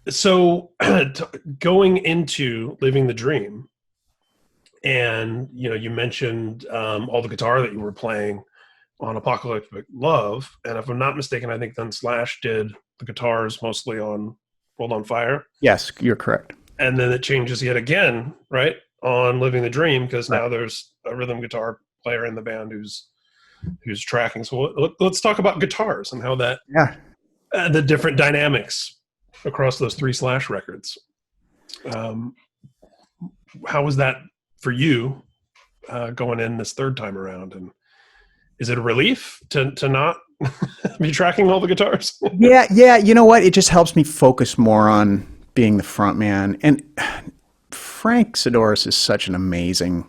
So going into Living the Dream, and you mentioned all the guitar that you were playing on Apocalyptic Love, and if I'm not mistaken, I think then Slash did the guitars mostly on World on Fire. Yes, you're correct. And then it changes yet again, right, on Living the Dream, because now there's a rhythm guitar player in the band who's tracking. So let's talk about guitars and how that the different dynamics across those 3 Slash records. How was that for you going in this third time around? And is it a relief to not be tracking all the guitars? Yeah. You know what? It just helps me focus more on being the front man. And Frank Sidoris is such an amazing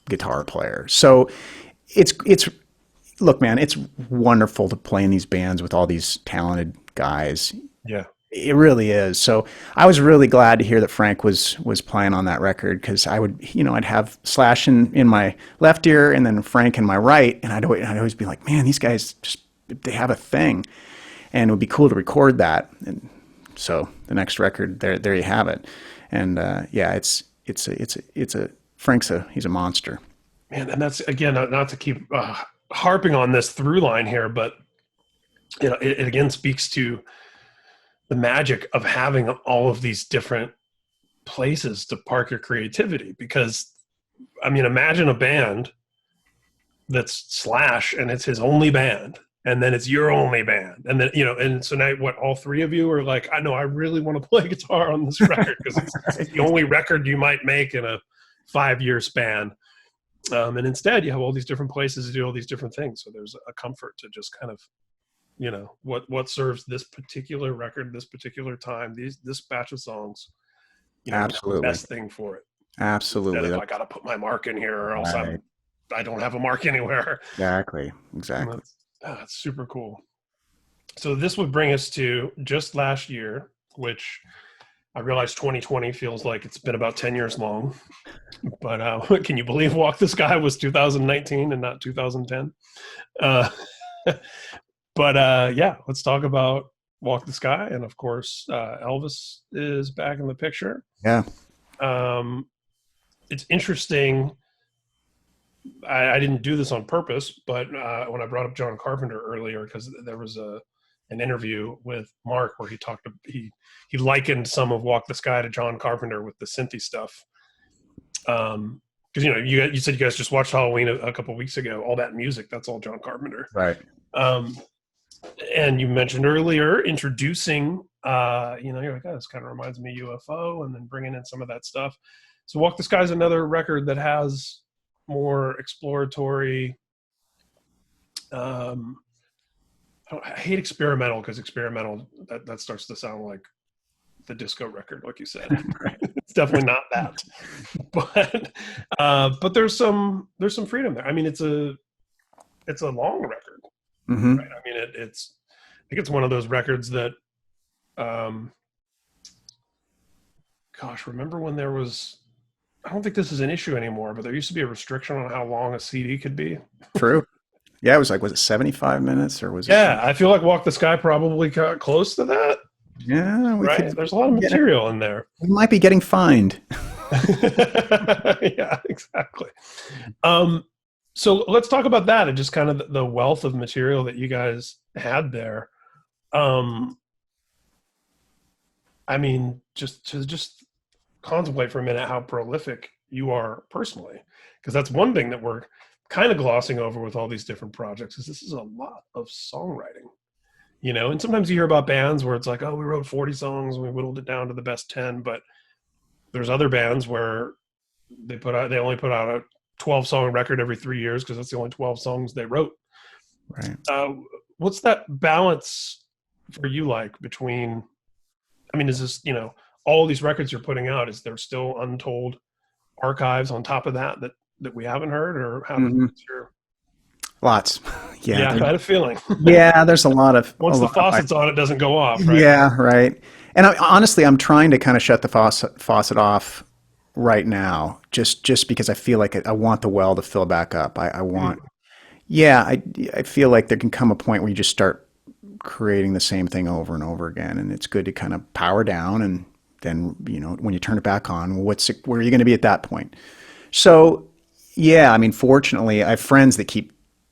guitar player. So look, man, it's wonderful to play in these bands with all these talented guys. Yeah. It really is. So I was really glad to hear that Frank was playing on that record, because I'd have Slash in my left ear and then Frank in my right, and I'd always be like, man, these guys they have a thing, and it would be cool to record that. And so the next record, there you have it. And he's a monster. Man, and that's, again, not to keep harping on this through line here, but it again speaks to the magic of having all of these different places to park your creativity. Because, I mean, imagine a band that's Slash and it's his only band, and then it's your only band. And then, and so now all 3 of you are like, I know, I really want to play guitar on this record, because it's the only record you might make in a 5-year span. And instead you have all these different places to do all these different things. So there's a comfort to just kind of, what serves this particular record, this particular time, this batch of songs. Absolutely. The best thing for it. Absolutely. If I got to put my mark in here, or else I don't have a mark anywhere. Exactly. That's super cool. So this would bring us to just last year, which I realize 2020 feels like it's been about 10 years long. But can you believe Walk the Sky was 2019 and not 2010? Let's talk about Walk the Sky. And of course, Elvis is back in the picture. Yeah. It's interesting. I didn't do this on purpose, but when I brought up John Carpenter earlier, because there was an interview with Mark where he likened some of Walk the Sky to John Carpenter with the synthy stuff. Because you said you guys just watched Halloween a couple weeks ago. All that music, that's all John Carpenter. Right. And you mentioned earlier introducing, you're like, oh, this kind of reminds me of UFO, and then bringing in some of that stuff. So Walk the Sky is another record that has more exploratory. I hate experimental, because experimental that starts to sound like the disco record, like you said. Right? It's definitely not that, but there's some freedom there. I mean, it's a long record. Mm-hmm. Right? I mean, I think it's one of those records that, remember when there was, I don't think this is an issue anymore, but there used to be a restriction on how long a CD could be. True. Yeah, was it 75 minutes or was it? Yeah, I feel like Walk the Sky probably got close to that. Yeah. There's a lot of material in there. We might be getting fined. Yeah, exactly. So let's talk about that and just kind of the wealth of material that you guys had there. I mean, just contemplate for a minute how prolific you are personally, because that's one thing that we're kind of glossing over with all these different projects, is this is a lot of songwriting, and sometimes you hear about bands where it's like, oh, we wrote 40 songs and we whittled it down to the best 10, but there's other bands where they only put out a 12-song record every 3 years because that's the only 12 songs they wrote. Right. What's that balance for you like between, I mean, is this, all these records you're putting out, is there still untold archives on top of that we haven't heard, or how does your... Lots. Yeah. I had a feeling. Yeah, there's a lot of... Once the faucet's on, it doesn't go off, right? Yeah, right. And honestly, I'm trying to kind of shut the faucet off right now, just because I feel like I want the well to fill back up. I want, yeah, I feel like there can come a point where you just start creating the same thing over and over again, and it's good to kind of power down, and then when you turn it back on, where are you going to be at that point? So yeah, I mean, fortunately, I have friends that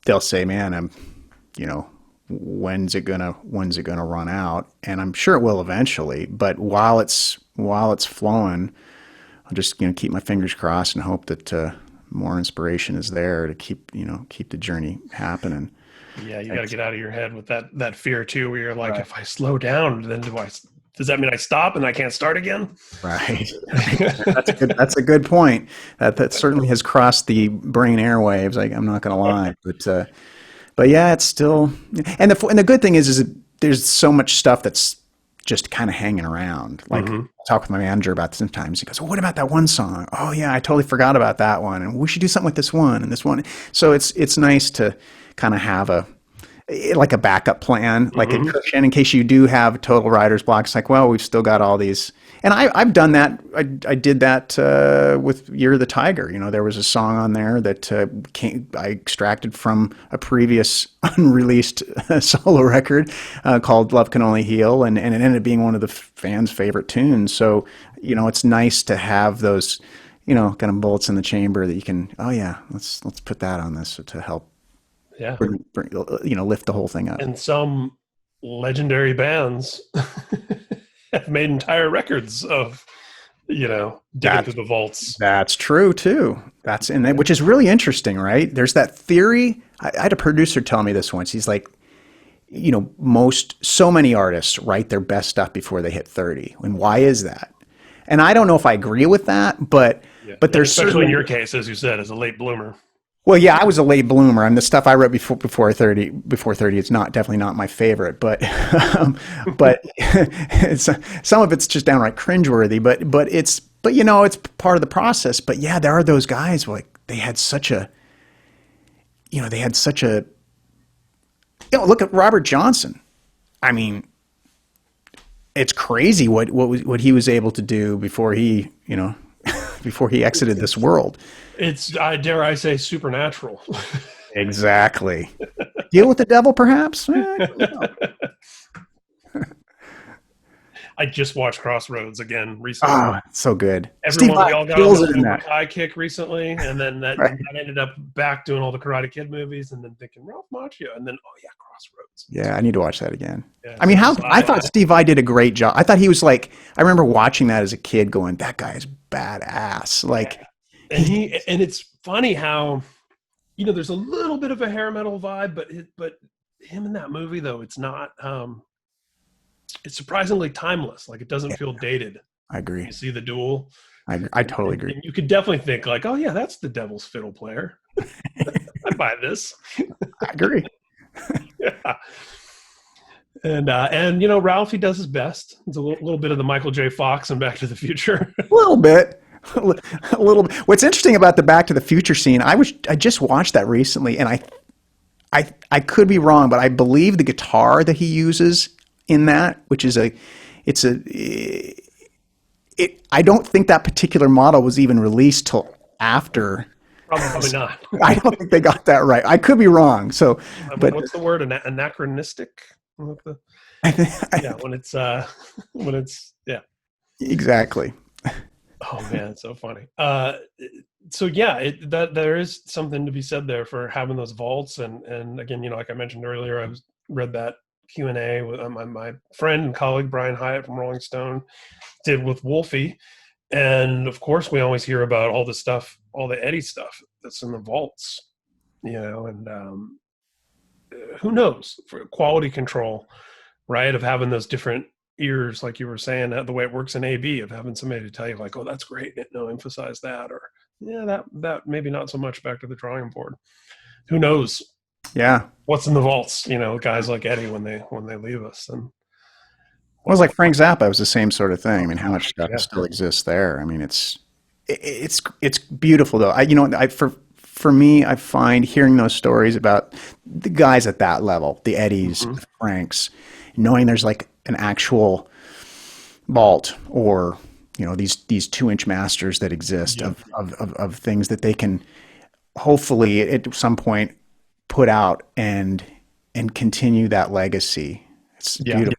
they'll say, man, you know, when's it gonna run out? And I'm sure it will eventually. But while it's flowing, I'll just keep my fingers crossed and hope that more inspiration is there to keep the journey happening. Yeah, you got to get out of your head with that fear too, where you're like, right. If I slow down, then does that mean I stop and I can't start again? Right. That's a good point. That certainly has crossed the brain airwaves. I'm not going to lie, but yeah, it's still. And the good thing is that there's so much stuff that's just kind of hanging around. Like I talk with my manager about this sometimes. He goes, "Well, what about that one song? Oh yeah, I totally forgot about that one. And we should do something with this one and this one." So it's nice to kind of have a backup plan, like a cushion in case you do have total writer's block. It's like, well, we've still got all these. And I've done that. I did that with Year of the Tiger. There was a song on there that I extracted from a previous unreleased solo record called Love Can Only Heal, and it ended up being one of the fans' favorite tunes. So, it's nice to have those, kind of bullets in the chamber that you can, oh yeah, let's put that on this to help. Yeah, lift the whole thing up. And some legendary bands have made entire records of, digging through the vaults. That's true too. Which is really interesting, right? There's that theory. I had a producer tell me this once. He's like, so many artists write their best stuff before they hit 30. And why is that? And I don't know if I agree with that, but there's especially in your case, as you said, as a late bloomer. Well, yeah, I was a late bloomer, and the stuff I wrote before 30 is definitely not my favorite, but some of it's just downright cringeworthy. But it's part of the process. But yeah, there are those guys who, like, they had such a look at Robert Johnson. I mean, it's crazy what he was able to do before he exited this world. It's, dare I say, supernatural. Exactly. Deal with the devil, perhaps? I just watched Crossroads again recently. Oh, so good. We all got on the Cobra Kai kick recently, and then that ended up back doing all the Karate Kid movies, and then thinking Ralph Macchio, and then Crossroads. Yeah, I need to watch that again. Yeah, I mean, I thought Steve Vai did a great job. I thought he was like, I remember watching that as a kid, going, that guy is badass. Like, and it's funny how, there's a little bit of a hair metal vibe, but him in that movie though, it's not. It's surprisingly timeless. Like, it doesn't feel dated. I agree. You see the duel. I totally agree. And you could definitely think like, oh yeah, that's the Devil's Fiddle player. I buy this. I agree. Yeah. And Ralphie does his best. It's a little bit of the Michael J. Fox and Back to the Future. A little bit. What's interesting about the Back to the Future scene, I just watched that recently, and I could be wrong, but I believe the guitar that he uses in that, which is I don't think that particular model was even released till after. Probably not. I don't think they got that right. I could be wrong. So, but what's the word? Anachronistic? Yeah, when it's yeah. Exactly. Oh man, it's so funny. So yeah, that there is something to be said there for having those vaults, and again, like I mentioned earlier, I read that Q&A with my friend and colleague Brian Hyatt from Rolling Stone did with Wolfie, and of course we always hear about all the stuff, all the Eddie stuff that's in the vaults, and who knows, for quality control, right, of having those different ears, like you were saying, the way it works in AB, of having somebody to tell you like, oh, that's great, no, emphasize that, or yeah, that maybe not so much, back to the drawing board. Who knows? Yeah, what's in the vaults? Guys like Eddie when they leave us. And it was like Frank Zappa. It was the same sort of thing. I mean, how much stuff still exists there? I mean, it's beautiful though. For me, I find hearing those stories about the guys at that level, the Eddies, the Franks, knowing there's like an actual vault or these 2-inch masters that exist Yeah. of things that they can hopefully at some point put out and continue that legacy. It's Yeah. beautiful.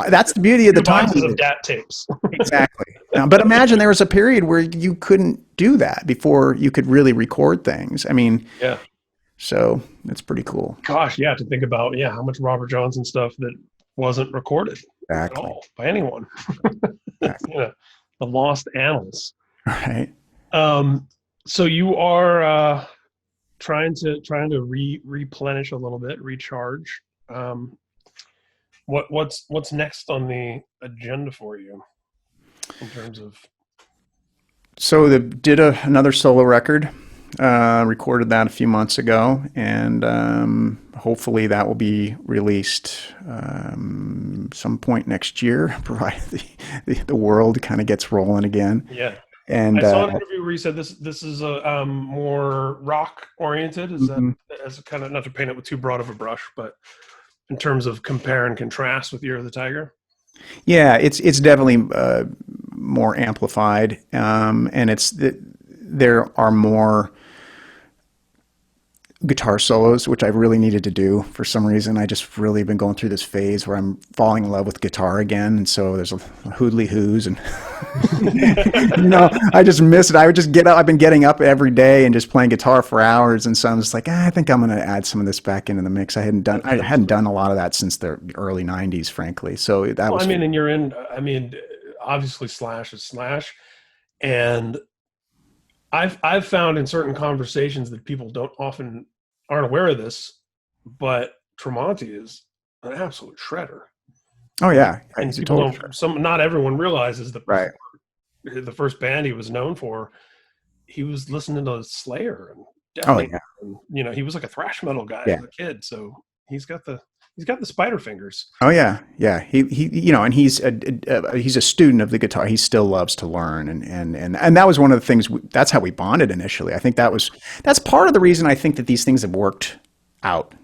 That's the beauty of the time. Boxes of DAT tapes. Exactly. But imagine there was a period where you couldn't do that before you could really record things. I mean, Yeah. so it's pretty cool. Gosh, yeah, to think about, how much Robert Johnson stuff that wasn't recorded at Exactly. all by anyone. Exactly. The lost annals. Right. So you are trying to replenish a little bit, recharge. What's next on the agenda for you in terms of? So did another solo record, recorded that a few months ago, and hopefully that will be released some point next year, provided the world kind of gets rolling again. Yeah. And I saw an interview where you said this is a more rock oriented. Is that as kind of, not to paint it with too broad of a brush, but in terms of compare and contrast with Year of the Tiger? Yeah, it's definitely more amplified, and there are more guitar solos, which I really needed to do for some reason. I just really been going through this phase where I'm falling in love with guitar again, and so there's a hoodly hoos, and I just miss it. I would just get up. I've been getting up every day and just playing guitar for hours, and so I'm just like, I think I'm going to add some of this back into the mix. I hadn't done a lot of that since the early '90s, frankly. So that was. And you're in. Obviously, Slash is Slash, and I've found in certain conversations that people aren't aware of this, but Tremonti is an absolute shredder. Oh yeah, and people not everyone realizes that right. The first band he was known for, he was listening to Slayer and definitely, he was like a thrash metal guy as a kid, so he's got the spider fingers. Oh yeah, yeah. He and he's a student of the guitar. He still loves to learn, and that was one of the things. That's how we bonded initially. I think that's part of the reason I think that these things have worked out,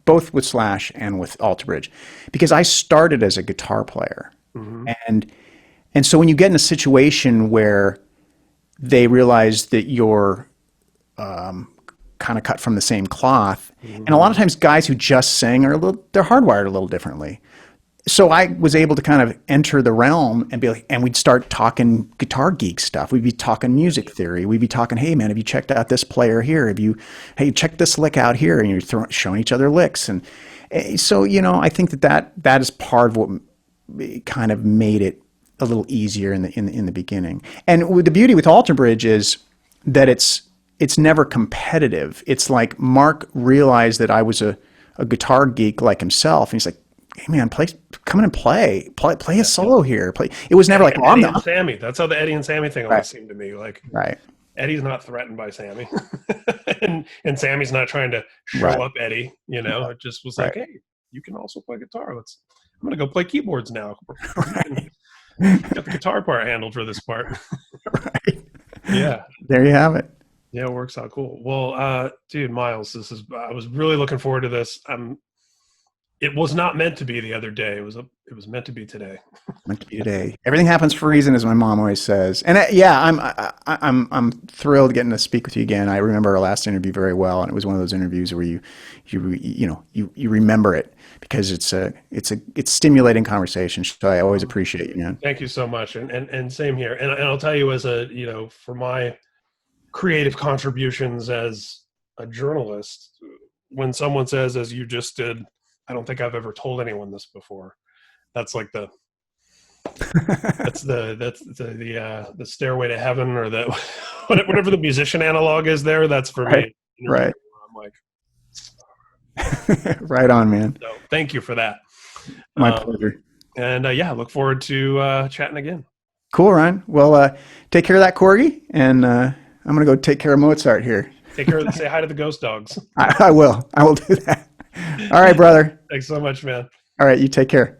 both with Slash and with Alter Bridge, because I started as a guitar player, and so when you get in a situation where they realize that you're kind of cut from the same cloth. And a lot of times guys who just sing they're hardwired a little differently. So I was able to kind of enter the realm and be like, and we'd start talking guitar geek stuff. We'd be talking music theory. We'd be talking, hey man, have you checked out this player here? Hey, check this lick out here. And you're showing each other licks. And so, I think that is part of what kind of made it a little easier in the beginning. And the beauty with Alter Bridge is that it's never competitive. It's like Mark realized that I was a guitar geek like himself, and he's like, "Hey man, come in and play a solo here." It was never like, "Oh, Eddie and Sammy." That's how the Eddie and Sammy thing always seemed to me. Like, Eddie's not threatened by Sammy, and Sammy's not trying to show up Eddie. It just was like, "Hey, you can also play guitar. I'm gonna go play keyboards now." Got the guitar part handled for this part. Yeah. There you have it. Yeah, it works out cool. Well, dude, Myles, I was really looking forward to this. It was not meant to be the other day. It was meant to be today. Meant to be today. Everything happens for a reason, as my mom always says. And I'm thrilled getting to speak with you again. I remember our last interview very well, and it was one of those interviews where you remember it because it's stimulating conversation. So I always appreciate you, man. Thank you so much, and same here. And I'll tell you, as for my creative contributions as a journalist, when someone says, as you just did, I don't think I've ever told anyone this before, that's like the stairway to heaven, or the whatever the musician analog is there. That's for me. Right. I'm like, right on, man. So thank you for that. My pleasure. And look forward to chatting again. Cool, Ryan. Well, take care of that corgi, and I'm gonna go take care of Mozart here. Say hi to the ghost dogs. I will. I will do that. All right, brother. Thanks so much, man. All right, you take care.